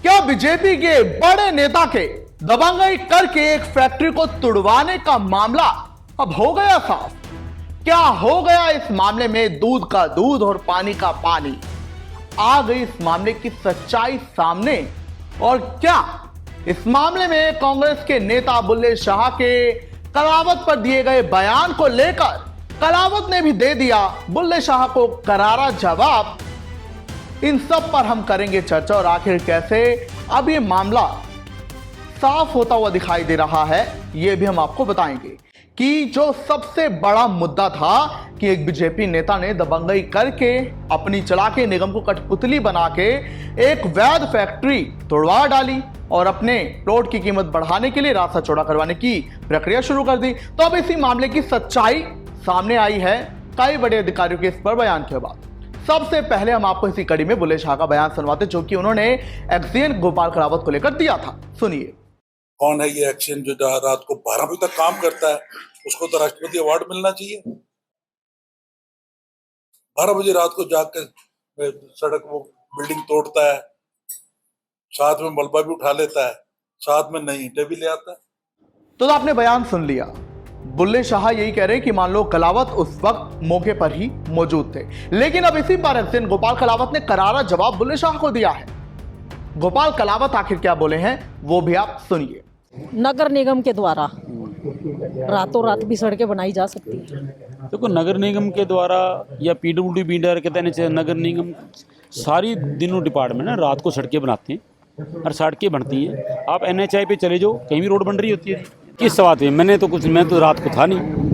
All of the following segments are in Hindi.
क्या बीजेपी के बड़े नेता के दबंगई करके एक फैक्ट्री को तुड़वाने का मामला अब हो गया साफ? क्या हो गया इस मामले में दूध का दूध और पानी का पानी? आ गई इस मामले की सच्चाई सामने। और क्या इस मामले में कांग्रेस के नेता बुल्ले शाह के कलावत पर दिए गए बयान को लेकर कलावत ने भी दे दिया बुल्ले शाह को करारा जवाब? इन सब पर हम करेंगे चर्चा और आखिर कैसे अब ये मामला साफ होता हुआ दिखाई दे रहा है ये भी हम आपको बताएंगे कि जो सबसे बड़ा मुद्दा था कि एक बीजेपी नेता ने दबंगई करके अपनी चला के निगम को कठपुतली बना के एक वैध फैक्ट्री तोड़वा डाली और अपने प्लॉट की कीमत बढ़ाने के लिए रास्ता चौड़ा करवाने की प्रक्रिया शुरू कर दी। तो अब इसी मामले की सच्चाई सामने आई है कई बड़े अधिकारियों के इस पर बयान के बाद। सबसे पहले हम आपको इसी कड़ी में बुल्ले शाह का बयान सुनवाते जो कि उन्होंने एक्सियन गोपाल कलावत को लेकर दिया था। सुनिए। कौन है ये एक्शन जो रात को 12 बजे तक काम करता है? उसको तो राष्ट्रपति अवार्ड मिलना चाहिए। 12 बजे रात को जाकर सड़क वो बिल्डिंग तोड़ता है, साथ में मलबा भी उठा लेता है, साथ में नई ईंटें भी ले आता है। तो आपने बयान सुन लिया। बुल्ले शाह यही कह रहे हैं कि मान लो कलावत उस वक्त मौके पर ही मौजूद थे, लेकिन अब इसी पर एक्सियन गोपाल कलावत ने करारा जवाब बुल्ले शाह को दिया है। गोपाल कलावत आखिर क्या बोले हैं वो भी आप सुनिए। नगर निगम के द्वारा रातों रात भी सड़कें बनाई जा सकती है। देखो, नगर निगम के द्वारा या पीडब्ल्यूडी बीडर के तहत नगर निगम सारी दिनों डिपार्टमेंट है रात को सड़कें बनाते हैं और सड़कें बनती हैं। आप NHI पे चले जाओ, कहीं भी रोड बन रही होती है। किस सवाल पे मैं तो रात को था नहीं।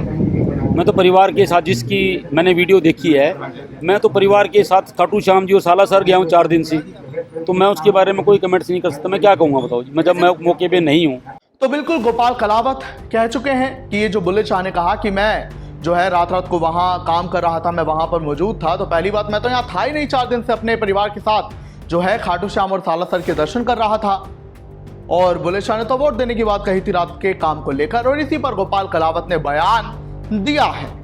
मैं तो परिवार के साथ, जिसकी मैंने वीडियो देखी है, मैं तो परिवार के साथ खाटू श्याम जी और सालासर गया हूँ 4 दिन से, तो मैं उसके बारे में कोई कमेंट्स नहीं कर सकता। मैं क्या कहूँगा बताओ जी, जब मैं मौके पे नहीं हूँ। तो बिल्कुल गोपाल कलावत कह चुके हैं कि ये जो बुल्ले शाह ने कहा कि मैं जो है रात रात को वहां काम कर रहा था, मैं वहां पर मौजूद था, तो पहली बात मैं तो यहाँ था ही नहीं। 4 दिन से अपने परिवार के साथ जो है खाटू श्याम और सालासर के दर्शन कर रहा था। और बुल्ले शाह ने तो वोट देने की बात कही थी रात के काम को लेकर, और इसी पर गोपाल कलावत ने बयान दिया है।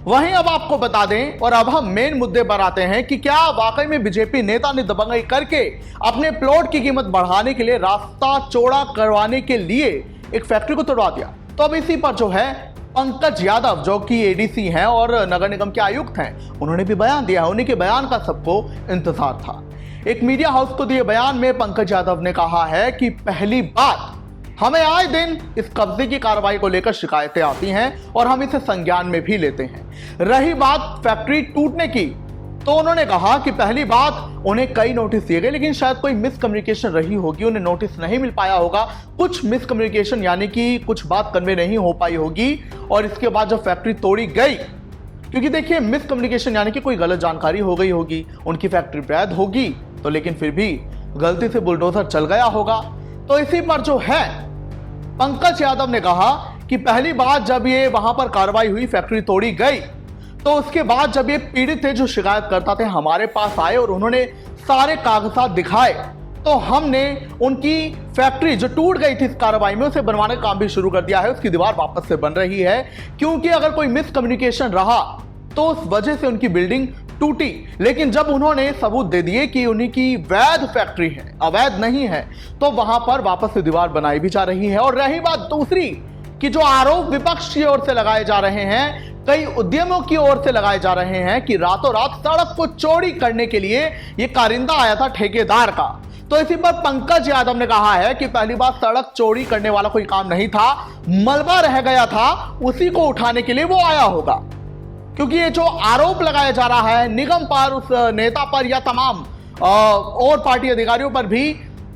वहीं अब आपको बता दें और अब हम मेन मुद्दे पर आते हैं कि क्या वाकई में बीजेपी नेता ने दबंगई करके अपने प्लॉट की कीमत बढ़ाने के लिए, रास्ता चौड़ा करवाने के लिए एक फैक्ट्री को तोड़वा दिया? तो अब इसी पर जो है पंकज यादव जो कि ADC हैं और नगर निगम के आयुक्त हैं, उन्होंने भी बयान दिया है। उन्हीं के बयान का सबको इंतजार था। एक मीडिया हाउस को दिए बयान में पंकज यादव ने कहा है कि पहली बात, हमें आए दिन इस कब्जे की कार्रवाई को लेकर शिकायतें आती हैं और हम इसे संज्ञान में भी लेते हैं। रही बात फैक्ट्री टूटने की, तो उन्होंने कहा कि पहली बात उन्हें कई नोटिस दिए गए, लेकिन शायद कोई मिसकम्युनिकेशन रही होगी, उन्हें नोटिस नहीं मिल पाया होगा। कुछ मिसकम्युनिकेशन यानी कि कुछ बात कन्वे नहीं हो पाई होगी, और इसके बाद जब फैक्ट्री तोड़ी गई, क्योंकि देखिए मिसकम्युनिकेशन यानी कि कोई गलत जानकारी हो गई होगी, उनकी फैक्ट्री वैध होगी तो, लेकिन फिर भी गलती से बुलडोजर चल गया होगा। तो इसी पर जो है पंकज यादव ने कहा कि पहली बात जब ये वहां पर कार्रवाई हुई, फैक्ट्री तोड़ी गई, तो उसके बाद जब ये पीड़ित थे जो शिकायत करता थे हमारे पास आए और उन्होंने सारे कागजात दिखाए, तो हमने उनकी फैक्ट्री जो टूट गई थी इस कार्रवाई में, उसे बनवाने का काम भी शुरू कर दिया है। उसकी दीवार वापस से बन रही है, क्योंकि अगर कोई मिसकम्युनिकेशन रहा तो उस वजह से उनकी बिल्डिंग टूटी। लेकिन जब उन्होंने सबूत दे दिए कि उन्हीं की वैध फैक्ट्री है, अवैध नहीं है, तो वहां पर वापस से दीवार बनाई भी जा रही है। और रही बात दूसरी कि जो आरोप विपक्ष की ओर से लगाए जा रहे हैं, कई उद्यमों की ओर से लगाए जा रहे हैं कि रातों रात सड़क को चौड़ी करने के लिए ये कारिंदा आया था ठेकेदार का। तो इसी पर पंकज यादव ने कहा है कि पहली बात, सड़क चौड़ी करने वाला कोई काम नहीं था, मलबा रह गया था, उसी को उठाने के लिए वो आया होगा। क्योंकि ये जो आरोप लगाया जा रहा है निगम पर, उस नेता पर या तमाम और पार्टी अधिकारियों पर भी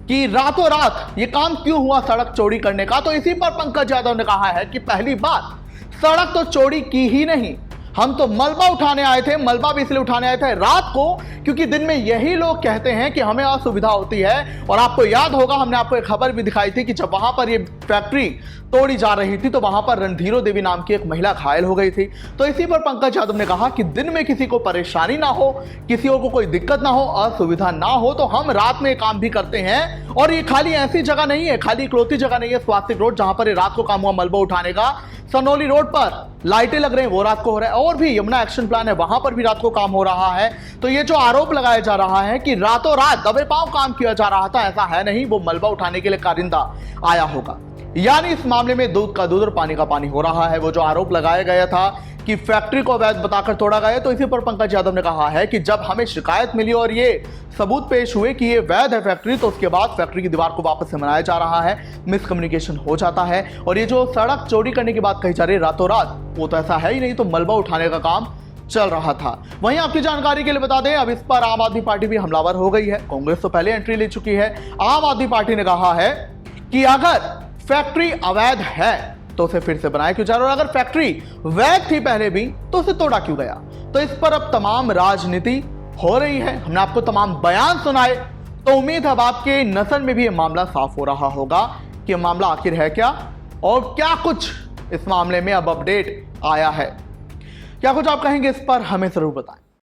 कि रातों रात ये काम क्यों हुआ सड़क चौड़ी करने का, तो इसी पर पंकज यादव ने कहा है कि पहली बात, सड़क तो चौड़ी की ही नहीं, हम तो मलबा उठाने आए थे। मलबा भी इसलिए उठाने आए थे रात को, क्योंकि दिन में यही लोग कहते हैं कि हमें असुविधा होती है। और आपको याद होगा, हमने आपको एक खबर भी दिखाई थी कि जब वहां पर ये फैक्ट्री तोड़ी जा रही थी तो वहां पर रणधीरो देवी नाम की एक महिला घायल हो गई थी। तो इसी पर पंकज यादव ने कहा कि दिन में किसी को परेशानी ना हो, किसी को कोई दिक्कत ना हो, असुविधा ना हो, तो हम रात में काम भी करते हैं। और ये खाली ऐसी जगह नहीं है, खाली इकलौती जगह नहीं है स्वास्थ्य रोड जहां पर ये रात को काम हुआ मलबा उठाने का। सनौली रोड पर लाइटें लग रही हैं वो रात को हो रहा है, और भी यमुना एक्शन प्लान है वहां पर भी रात को काम हो रहा है। तो ये जो आरोप लगाया जा रहा है कि रातों रात दबे पांव काम किया जा रहा था, ऐसा है नहीं। वो मलबा उठाने के लिए कारिंदा आया होगा, यानी इस मामले में दूध का दूध और पानी का पानी हो रहा है। वो जो आरोप लगाया गया था कि फैक्ट्री को अवैध बताकर तोड़ा गया, तो इसी पर पंकज यादव ने कहा है कि जब हमें शिकायत मिली और ये सबूत पेश हुए कि ये वैध है फैक्ट्री, तो उसके बाद फैक्ट्री की दीवार को वापस से बनाया जा रहा है, मिसकम्युनिकेशन हो जाता है। और ये जो सड़क चोरी करने की बात कही जा रही है रातों रात, वो तो ऐसा है ही नहीं, तो मलबा उठाने का काम चल रहा था। वहीं आपकी जानकारी के लिए बता दें, अब इस पर आम आदमी पार्टी भी हमलावर हो गई है। कांग्रेस तो पहले एंट्री ले चुकी है। आम आदमी पार्टी ने कहा है कि अगर फैक्ट्री अवैध है तो उसे फिर से बनाया क्यों जा रहा है, और अगर फैक्ट्री वैध थी पहले भी तो उसे तोड़ा क्यों गया। तो इस पर अब तमाम राजनीति हो रही है। हमने आपको तमाम बयान सुनाए, तो उम्मीद है अब आपके नजर में भी यह मामला साफ हो रहा होगा कि मामला आखिर है क्या और क्या कुछ इस मामले में अब अपडेट आया है। क्या कुछ आप कहेंगे इस पर, हमें जरूर बताएं।